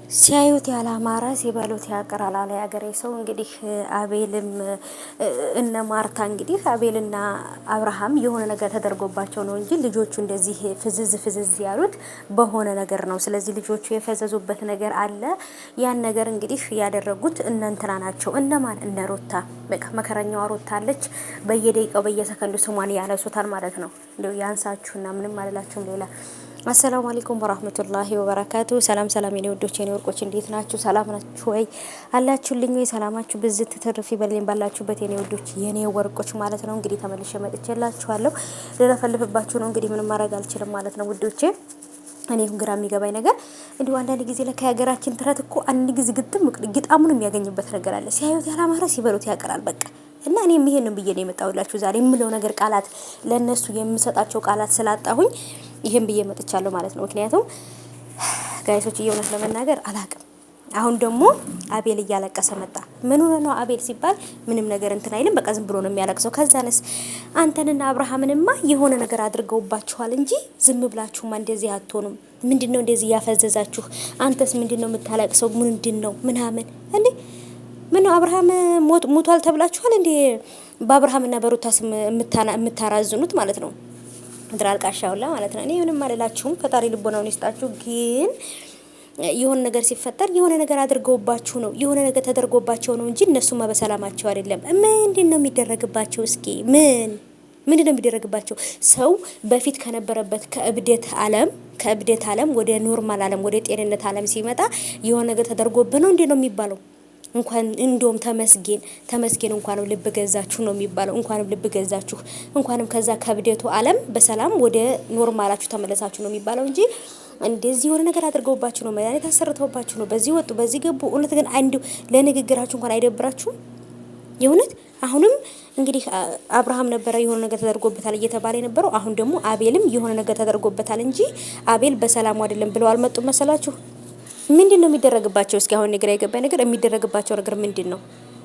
ሲያዩት ያላማረ ሲበሉት ያቀራል አለ ያገሬ ሰው። እንግዲህ አቤልም እነ ማርታ እንግዲህ አቤልና አብርሃም የሆነ ነገር ተደርጎባቸው ነው እንጂ ልጆቹ እንደዚህ ፍዝዝ ያሉት በሆነ ነገር ነው። ስለዚህ ልጆቹ የፈዘዙበት ነገር አለ። ያን ነገር እንግዲህ ያደረጉት እነ እንትና ናቸው። እነማን? እነ ሩታ። በቃ መከረኛዋ ሩታ አለች። በየደቂቃው በየሰከንዱ ስሟን ያነሱታል ማለት ነው። እንደው ያንሳችሁና ምንም አልላችሁም ሌላ። አሰላሙ አለይኩም ወራህመቱላሂ ወበረካቱ። ሰላም የኔ ወዶች የኔ ወርቆች እንዴት ናችሁ? ሰላም ናችሁ ወይ? አላችሁልኝ ወይ? ሰላማችሁ ብዝት ትርፍ ይበልኝ ባላችሁበት የኔ ወዶች የኔ ወርቆች ማለት ነው። እንግዲህ ተመልሼ መጥቼላችኋለሁ። ልለፈልፍባችሁ ነው እንግዲህ ምንም ማድረግ አልችልም ማለት ነው ውዶቼ። እኔ ግራ የሚገባኝ ነገር እንዲሁ አንዳንድ ጊዜ ለካ የሀገራችን ተረት እኮ አንድ ጊዜ ግጣሙን የሚያገኝበት ነገር አለ። ሲያዩት ያላማረ ሲበሉት ያቀራል በቃ። እና እኔም ይሄንን ብዬ ነው የመጣሁላችሁ ዛሬ። የምለው ነገር ቃላት ለነሱ የምሰጣቸው ቃላት ስላጣሁኝ ይሄን ብዬ መጥቻለሁ ማለት ነው። ምክንያቱም ጋይሶች እየሆነ ለመናገር አላቅም። አሁን ደግሞ አቤል እያለቀሰ መጣ። ምን ሆነ ነው አቤል ሲባል ምንም ነገር እንትን አይልም። በቃ ዝም ብሎ ነው የሚያለቅሰው። ከዛንስ አንተንና አብርሃምንማ የሆነ ነገር አድርገውባችኋል እንጂ ዝም ብላችሁማ እንደዚህ አትሆኑም። ምንድነው እንደዚህ ያፈዘዛችሁ? አንተስ ምንድነው የምታለቅሰው? ምንድነው ምናምን እንዴ? ምነው አብርሃም ሞቷል ተብላችኋል እንዴ? በአብርሃምና በሩታ ስም የምታራዝኑት ማለት ነው። ድራልቃሻውላ ማለት ነው። እኔ ምንም አልላችሁም። ፈጣሪ ልቦናውን ይስጣችሁ። ግን የሆነ ነገር ሲፈጠር የሆነ ነገር አድርገውባችሁ ነው፣ የሆነ ነገር ተደርጎባቸው ነው እንጂ እነሱማ በሰላማቸው አይደለም። ምንድነው የሚደረግባቸው? እስኪ ምንድነው የሚደረግባቸው? ሰው በፊት ከነበረበት ከእብደት ዓለም ወደ ኖርማል ዓለም ወደ ጤንነት ዓለም ሲመጣ የሆነ ነገር ተደርጎብህ ነው እንዴ ነው የሚባለው? እንኳን እንደውም ተመስገን እንኳንም ልብ ገዛችሁ ነው የሚባለው። እንኳንም ልብ ገዛችሁ፣ እንኳንም ከዛ ከብደቱ ዓለም በሰላም ወደ ኖርማላችሁ ተመለሳችሁ ነው የሚባለው እንጂ እንደዚህ የሆነ ነገር አድርገውባችሁ ነው፣ መድኃኒት አሰርተውባችሁ ነው፣ በዚህ ወጡ በዚህ ገቡ። እውነት ግን አንዱ ለንግግራችሁ እንኳን አይደብራችሁም? የእውነት አሁንም እንግዲህ አብርሃም ነበረ የሆነ ነገር ተደርጎበታል እየተባለ የነበረው። አሁን ደግሞ አቤልም የሆነ ነገር ተደርጎበታል እንጂ አቤል በሰላሙ አይደለም ብለው አልመጡም መሰላችሁ? ምንድነው የሚደረግባቸው? እስኪ አሁን ነገር የገባኝ ነገር የሚደረግባቸው ነገር ምንድነው?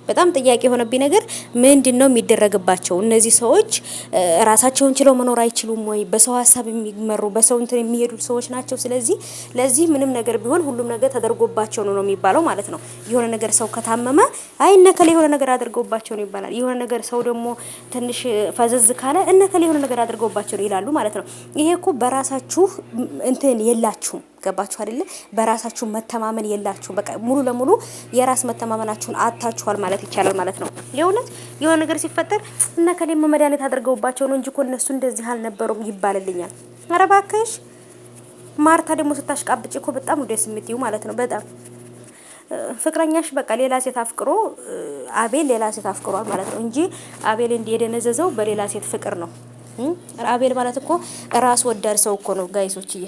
በጣም ጥያቄ የሆነብኝ ነገር ምንድነው የሚደረግባቸው? እነዚህ ሰዎች ራሳቸውን ችለው መኖር አይችሉም ወይ? በሰው ሀሳብ የሚመሩ በሰው እንትን የሚሄዱ ሰዎች ናቸው። ስለዚህ ለዚህ ምንም ነገር ቢሆን ሁሉም ነገር ተደርጎባቸው ነው የሚባለው ማለት ነው። የሆነ ነገር ሰው ከታመመ አይ እነከሌ የሆነ ነገር አድርገውባቸው ነው ይባላል። የሆነ ነገር ሰው ደግሞ ትንሽ ፈዘዝ ካለ እነከሌ የሆነ ነገር አድርገውባቸው ነው ይላሉ ማለት ነው። ይሄ እኮ በራሳችሁ እንትን የላችሁም። ገባችሁ አይደለ? በራሳችሁ መተማመን የላችሁም። በቃ ሙሉ ለሙሉ የራስ መተማመናችሁን አጣችኋል ማለት ይቻላል ማለት ነው። የእውነት የሆነ ነገር ሲፈጠር እና ከሌም መድኃኒት አድርገውባቸው ነው እንጂ እኮ እነሱ እንደዚህ አልነበሩም ይባልልኛል። ኧረ እባክሽ ማርታ ደግሞ ስታሽቃብጭ እኮ በጣም ነው ደስ የምትይው ማለት ነው። በጣም ፍቅረኛሽ በቃ ሌላ ሴት አፍቅሮ አቤል ሌላ ሴት አፍቅሯል ማለት ነው እንጂ አቤል የደነዘዘው በሌላ ሴት ፍቅር ነው። አቤል ማለት እኮ ራስ ወዳድ ሰው እኮ ነው ጋይሶችዬ።